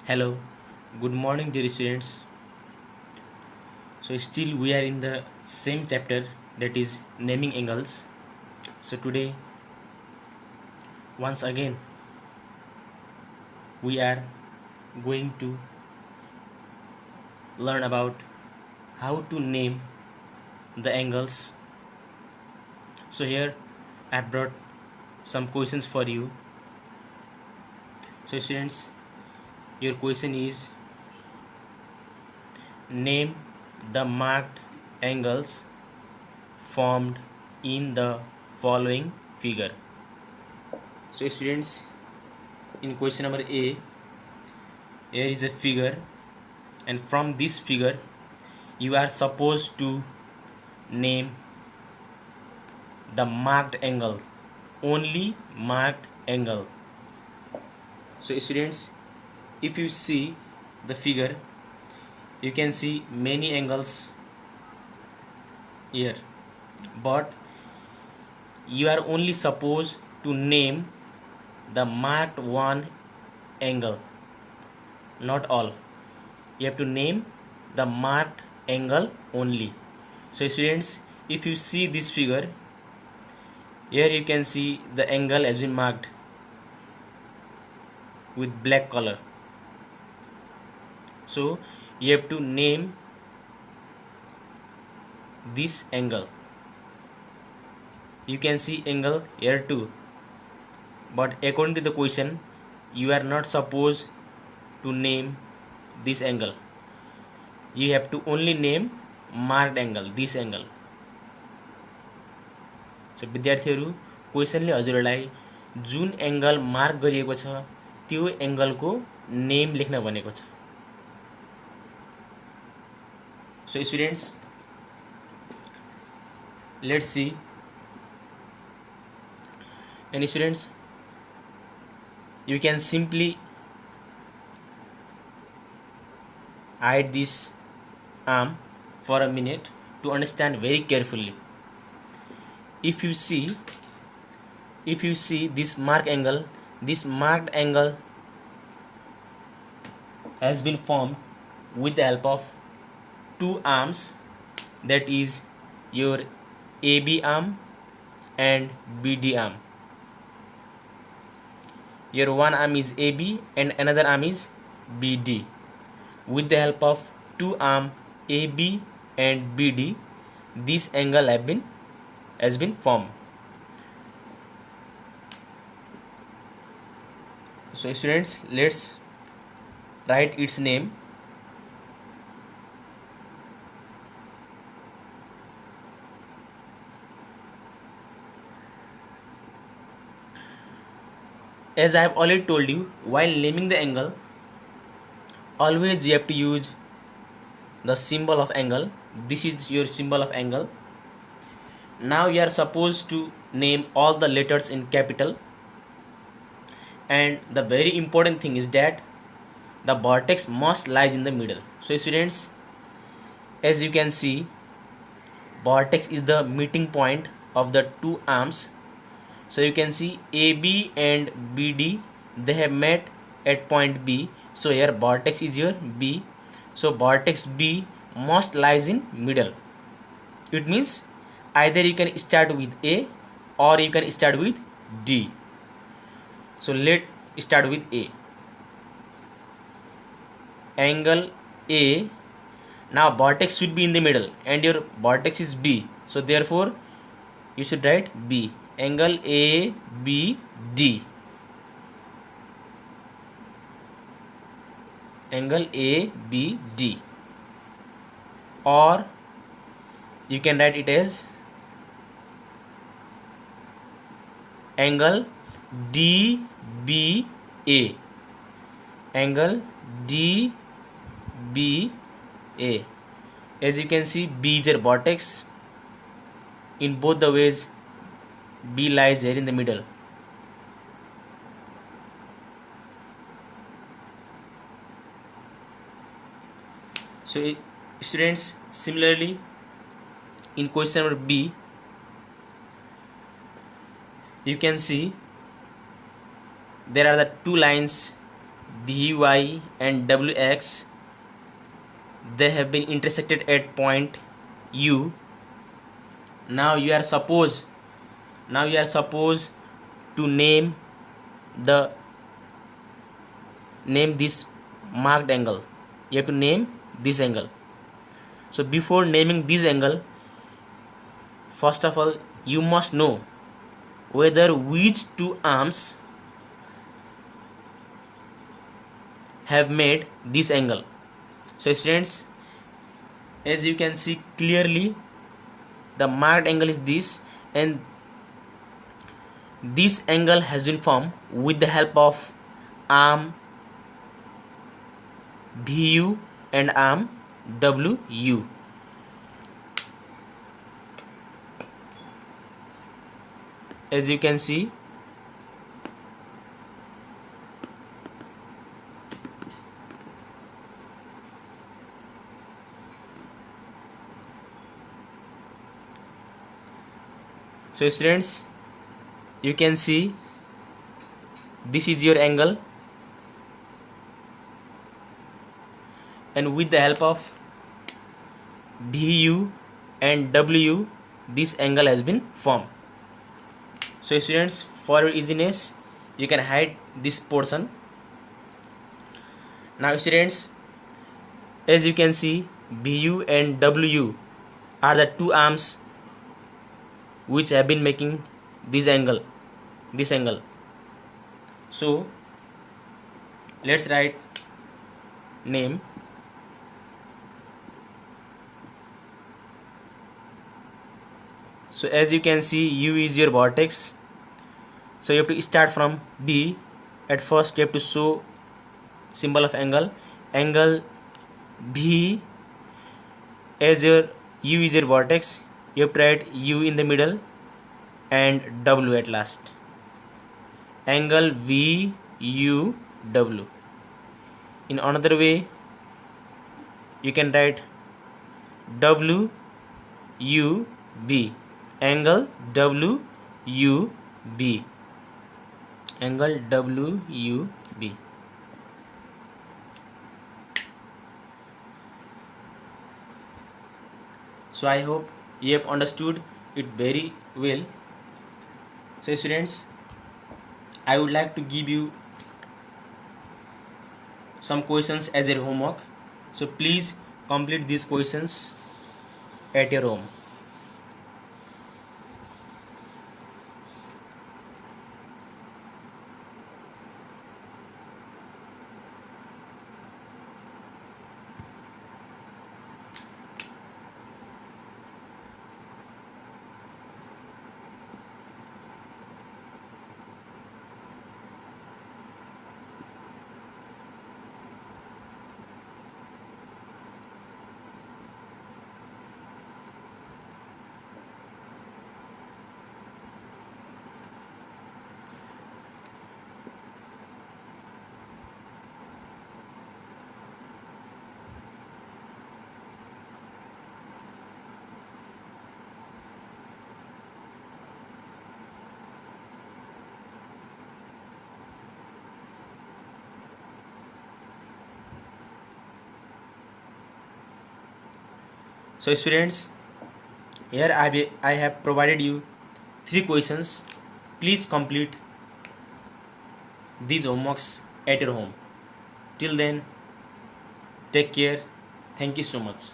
Hello, good morning, dear students. So, still we are in the same chapter, that is naming angles. So, today, once again, we are going to learn about how to name the angles. So, here I brought some questions for you. So, students, your question is name the marked angles formed in the following figure. So, students, in question number A, here is a figure, and from this figure you are supposed to name the marked angle, only marked angle. So students, if you see the figure, you can see many angles here, but you are only supposed to name the marked one angle, not all. You have to name the marked angle only. So students, if you see this figure, here you can see the angle has been marked with black color. So you have to name this angle. You can see angle here too, but according to the question, you are not supposed to name this angle. You have to only name marked angle, this angle. So विद्यार्थीहरू, क्वेसनले हजुरलाई जुन angle mark गरिएको छ त्यो एंगलको name लेख्न भनेको छ. So students, let's see. And students, you can simply hide this arm for a minute to understand very carefully. If you see this marked angle has been formed with the help of two arms, that is your AB arm and BD arm. Your one arm is AB and another arm is BD. With the help of two arm AB and BD, this angle has been formed. So students, let's write its name. As I have already told you, while naming the angle, always you have to use the symbol of angle. This is your symbol of angle. Now you are supposed to name all the letters in capital, and the very important thing is that the vertex must lies in the middle. So students, as you can see, vertex is the meeting point of the two arms. So you can see AB and BD, they have met at point B. So here vertex is your B. So vertex B must lies in middle. It means either you can start with A or you can start with D. So let's start with A. Angle A. Now vertex should be in the middle and your vertex is B. So therefore you should write B. Angle ABD. Angle ABD. Or you can write it as angle DBA. Angle DBA. As you can see, B is your vertex. In both the ways, B lies here in the middle. So students, similarly in question number B, you can see there are the two lines VY and WX, they have been intersected at point U. Now you are supposed to name this marked angle. You have to name this angle. So before naming this angle, first of all you must know whether which two arms have made this angle. So students, as you can see clearly, the marked angle is this, and this angle has been formed with the help of arm VU and arm WU. As you can see, so students, you can see this is your angle, and with the help of VU and WU, this angle has been formed. So students, for your easiness, you can hide this portion. Now students, as you can see, VU and WU are the two arms which have been making this angle. So let's write name. So as you can see, U is your vertex, so you have to start from B. At first you have to show symbol of angle B. As your U is your vertex, you have to write U in the middle and W at last. Angle VUW. In another way, you can write WUB. Angle WUB. Angle WUB. So I hope you have understood it very well. So students, I would like to give you some questions as your homework. So please complete these questions at your home. So students, here I have provided you 3 questions. Please complete these homeworks at your home. Till then, take care. Thank you so much.